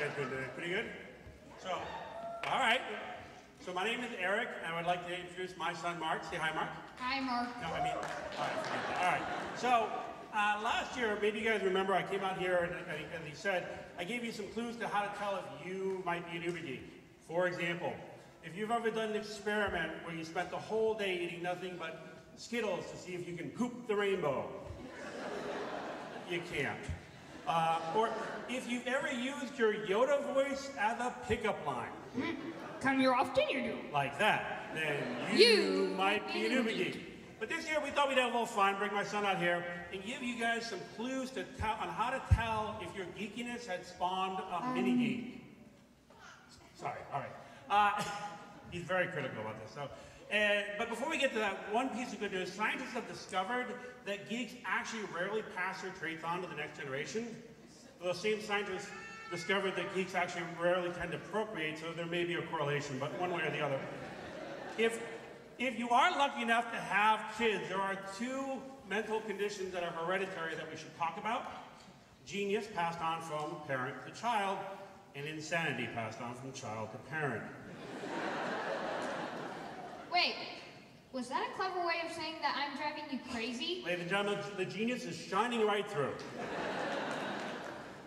You guys doing pretty good? So, all right. So my name is Eric, and I would like to introduce my son, Mark. Say hi, Mark. Hi, Mark. No, I mean, all right. So last year, maybe you guys remember, I came out here and he said, I gave you some clues to how to tell if you might be an Uber-Geek. For example, if you've ever done an experiment where you spent the whole day eating nothing but Skittles to see if you can poop the rainbow, you can't. Or if you've ever used your Yoda voice as a pickup line. Come here often, you do. Like that, then you might be an Uber-Geek. But this year we thought we'd have a little fun, bring my son out here, and give you guys some clues to on how to tell if your geekiness had spawned a mini-geek. Sorry, all right. He's very critical about this. But before we get to that, one piece of good news, scientists have discovered that geeks actually rarely pass their traits on to the next generation. Those same scientists discovered that geeks actually rarely tend to procreate, so there may be a correlation, but one way or the other. If you are lucky enough to have kids, there are two mental conditions that are hereditary that we should talk about. Genius passed on from parent to child, and insanity passed on from child to parent. Wait, was that a clever way of saying that I'm driving you crazy? Ladies and gentlemen, the genius is shining right through.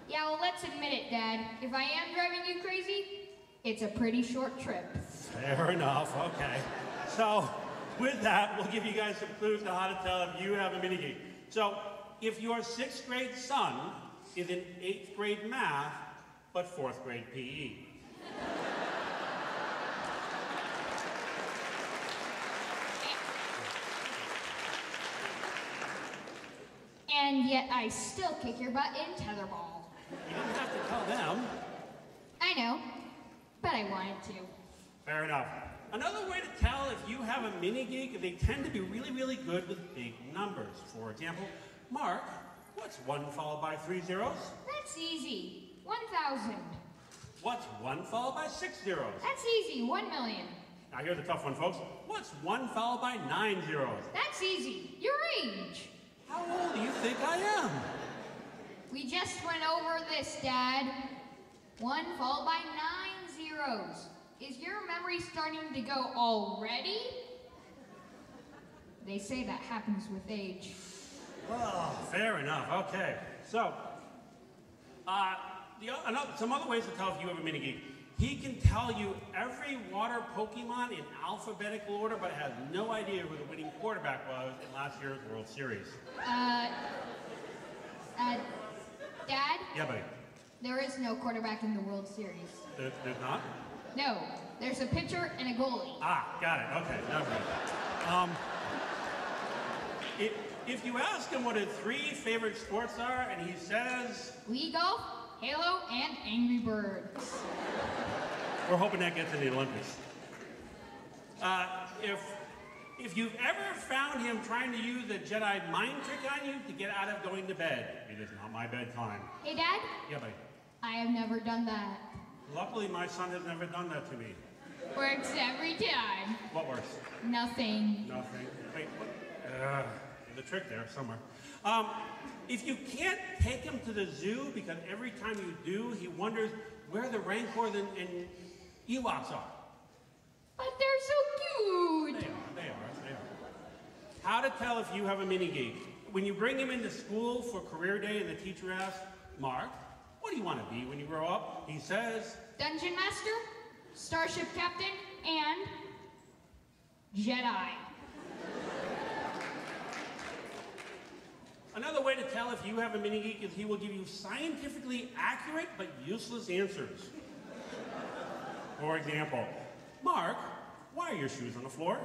Yeah, well, let's admit it, Dad. If I am driving you crazy, it's a pretty short trip. Fair enough, okay. So, with that, we'll give you guys some clues on how to tell if you have a mini-geek. So, if your 6th grade son is in 8th grade math, but 4th grade PE. And yet I still kick your butt in tetherball. You didn't have to tell them. I know, but I wanted to. Fair enough. Another way to tell if you have a mini-geek is they tend to be really, really good with big numbers. For example, Mark, what's 1 followed by 3 zeros? That's easy. 1,000. What's 1 followed by 6 zeros? That's easy. 1,000,000. Now here's a tough one, folks. What's 1 followed by 9 zeros? That's easy. Your age. How old do you think I am? We just went over this, Dad. 1 followed by 9 zeros. Is your memory starting to go already? They say that happens with age. Oh, fair enough. Okay. So, some other ways to tell if you have a mini-geek. He can tell you every water Pokemon in alphabetical order, but has no idea who the winning quarterback was in last year's World Series. Dad? Yeah, buddy. There is no quarterback in the World Series. There's not? No. There's a pitcher and a goalie. Ah, got it. Okay, never mind. If you ask him what his 3 favorite sports are, and he says... Wii golf, Halo, and Angry Birds. We're hoping that gets in the Olympics. If you've ever found him trying to use a Jedi mind trick on you to get out of going to bed, it is not my bedtime. Hey, Dad? Yeah, buddy. I have never done that. Luckily, my son has never done that to me. Works every time. What works? Nothing. Nothing. Wait, what? There's a trick there somewhere. If you can't take him to the zoo because every time you do, he wonders where the Rancors and Ewoks are. But they're so cute. They are. How to tell if you have a mini-geek. When you bring him into school for career day and the teacher asks, Mark, what do you want to be when you grow up? He says, Dungeon Master, Starship Captain, and Jedi. Another way to tell if you have a mini-geek is he will give you scientifically accurate but useless answers. For example, Mark, why are your shoes on the floor?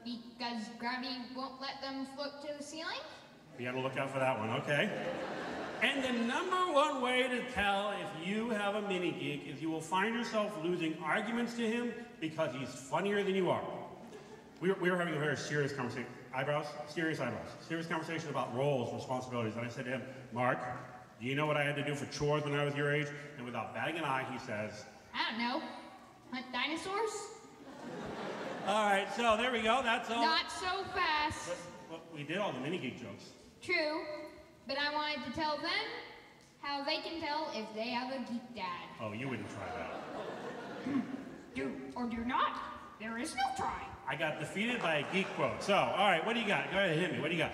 Because gravity won't let them float to the ceiling? Be on the lookout for that one, okay? And the #1 way to tell if you have a mini-geek is you will find yourself losing arguments to him because he's funnier than you are. We were having a very serious conversation. Serious conversation about roles, responsibilities. And I said to him, Mark, do you know what I had to do for chores when I was your age? And without batting an eye, he says, I don't know. Hunt dinosaurs? All right, so there we go. That's all. Not so fast. But we did all the mini-geek jokes. True, but I wanted to tell them How they can tell if they have a geek dad. Oh, you wouldn't try that. Do or do not. There is no try. I got defeated by a geek quote. So, all right, what do you got? Go ahead, hit me. What do you got?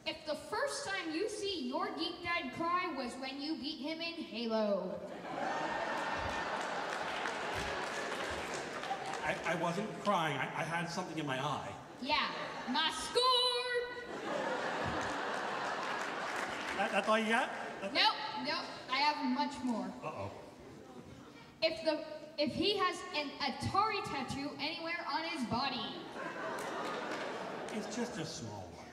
If the first time you see your geek dad cry was when you beat him in Halo. I wasn't crying. I had something in my eye. Yeah, my score! That's all you got? Nope, I have much more. Uh-oh. If he has an Atari tattoo anywhere on his body. It's just a small one.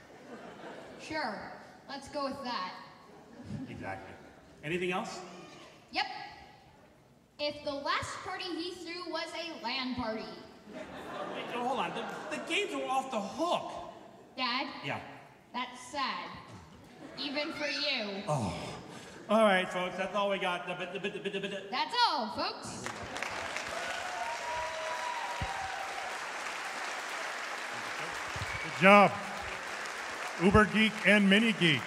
Sure, let's go with that. Exactly. Anything else? Yep. If the last party he threw was a LAN party. Wait, hold on. The games are off the hook. Dad? Yeah. That's sad. Even for you. Oh. All right, folks. That's all we got. That's all, folks. Good job. Uber-Geek and Mini-Geek.